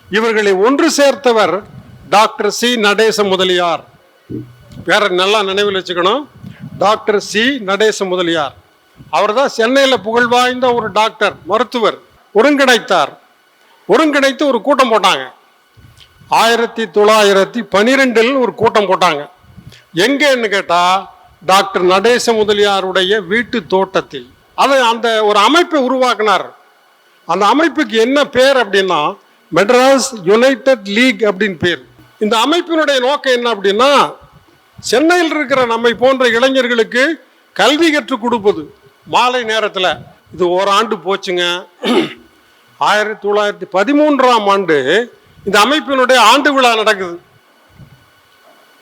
இவர்களை ஒன்று சேர்த்தவர் doctor C Natesa Mudaliar. வேற நல்லா நினைவில் வச்சுக்கணும், டாக்டர் சி நடேச முதலியார். அவர் தான் சென்னையில் புகழ்வாய்ந்த ஒரு டாக்டர், மருத்துவர். ஒருங்கிணைத்து ஒரு கூட்டம் போட்டாங்க. 1912 ஒரு கூட்டம் போட்டாங்க. எங்கன்னு கேட்டா டாக்டர் நடேச முதலியாருடைய வீட்டு தோட்டத்தில். அந்த ஒரு அமைப்பை உருவாக்கினார். அந்த அமைப்புக்கு என்ன பேர் அப்படின்னா மெட்ராஸ் யுனைடெட் லீக் அப்படின்னு பேர். இந்த அமைப்பினுடைய நோக்கம் என்ன அப்படின்னா சென்னையில் இருக்கிற நம்மை போன்ற இளைஞர்களுக்கு கல்வி கற்றுக் கொடுப்பது. மாலை நேரத்தில் இது ஓராண்டு போச்சுங்க. 1913ஆம் ஆண்டு இந்த அமைப்பினுடைய ஆண்டு விழா நடக்குது.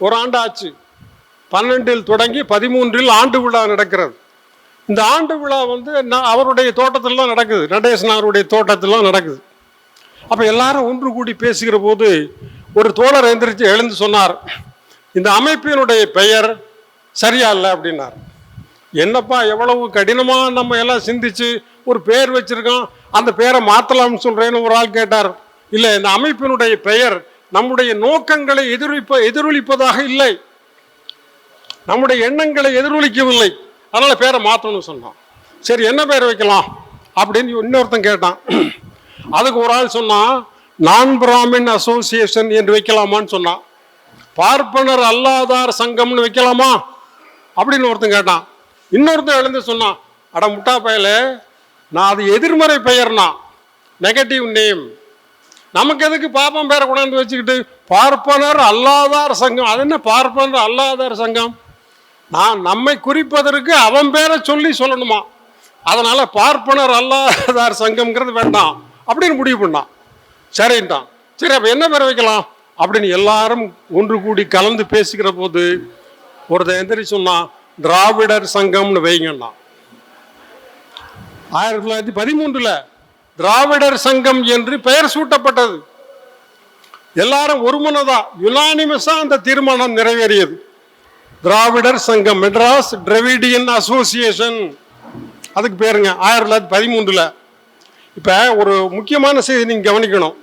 ஒரு ஆண்டு ஆச்சு. 12 தொடங்கி 13 ஆண்டு விழா நடக்கிறது. இந்த ஆண்டு விழா அவருடைய தோட்டத்திலாம் நடக்குது, நடேசனாருடைய தோட்டத்திலாம் நடக்குது. அப்போ எல்லாரும் ஒன்று கூடி பேசுகிற போது ஒரு தோழர் எழுந்து சொன்னார், இந்த அமைப்பினுடைய பெயர் சரியா இல்லை அப்படின்னார். என்னப்பா எவ்வளவு கடினமாக நம்ம எல்லாம் சிந்திச்சு ஒரு பெயர் வச்சிருக்கோம், அந்த பெயரை மாற்றலாம்னு சொல்றேன்னு ஒரு ஆள் கேட்டார். இல்லை, இந்த அமைப்பினுடைய பெயர் நம்முடைய நோக்கங்களை எதிரொலிப்பதாக இல்லை, நம்முடைய எண்ணங்களை எதிரொலிக்கவில்லை, அதனால பேரை மாற்றணும்னு சொன்னான். சரி, என்ன பேர் வைக்கலாம் அப்படின்னு இன்னொருத்தன் கேட்டான். அதுக்கு ஒரு ஆள் சொன்னான், நான் பிராமின் அசோசியேஷன் என்று வைக்கலாமான்னு சொன்னான். பார்ப்பனர் அல்லாதார் சங்கம்னு வைக்கலாமா அப்படின்னு ஒருத்தன் கேட்டான். இன்னொருத்தன் எழுந்து சொன்னான், அட முட்டா பயல, நான் அது எதிர்மறை பெயர்னா, நெகட்டிவ் நேம், நமக்கு எதுக்கு பாப்பம் பேரை கொண்டாந்து வச்சுக்கிட்டு பார்ப்பனர் அல்லாதார் சங்கம்? அது என்ன பார்ப்பனர் அல்லாதார் சங்கம்? நான் நம்மை குறிப்பதற்கு அவன் பேரை சொல்லணுமா, அதனால பார்ப்பனர் அல்லாதார் சங்கம்ங்கிறது வேண்டாம் அப்படின்னு முடிவு பண்ணான். சரின்ட்டான். சரி, அப்ப என்ன பேரை வைக்கலாம் அப்படின்னு எல்லாரும் ஒன்று கூடி கலந்து பேசுகிற போது ஒருத்தன் எந்திரிச்சு சொன்னான், திராவிடர் சங்கம்னு வைங்கன்னா. 1913 திராவிடர் சங்கம் என்று பெயர் சூட்டப்பட்டது. எல்லாரும் ஒருமனதா யுனானிமஸா அந்த தீர்மானம் நிறைவேறியது. திராவிடர் சங்கம், மெட்ராஸ் டிராவிடியன் அசோசியேஷன், அதுக்கு பேருங்க. 1913. இப்ப ஒரு முக்கியமான செய்தி நீங்க கவனிக்கணும்.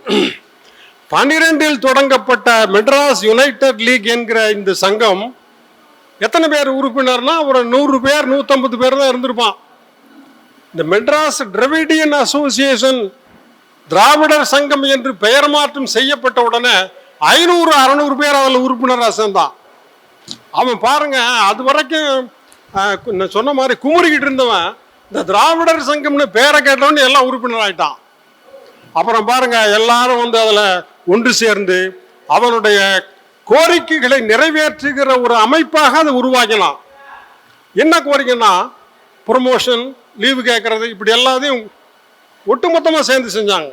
12 தொடங்கப்பட்ட மெட்ராஸ் யுனைடெட் லீக் என்கிற இந்த சங்கம் எத்தனை பேர் உறுப்பினர்னா ஒரு 100 பேர் 150 பேர் தான் இருந்திருப்பான். இந்த மெட்ராஸ் டிராவிடியன் அசோசியேஷன், திராவிடர் சங்கம் என்று பெயர் மாற்றம் செய்யப்பட்ட உடனே 500-600 பேர் அதில் உறுப்பினராக சேர்ந்தான். அவன் பாருங்க, அது வரைக்கும் சொன்ன மாதிரி குமுறிக்கிட்டு இருந்தவன் இந்த திராவிடர் சங்கம்னு பேரை கேட்டவன் எல்லாம் உறுப்பினர் ஆயிட்டான். அப்புறம் பாருங்க, எல்லாரும் அதில் ஒன்று சேர்ந்து அவனுடைய கோரிக்கைகளை நிறைவேற்றுகிற ஒரு அமைப்பாக அதை உருவாக்கினான். என்ன கோரிக்கைன்னா ப்ரொமோஷன், லீவு கேட்கறது, இப்படி எல்லாத்தையும் ஒட்டுமொத்தமாக சேர்ந்து செஞ்சாங்க.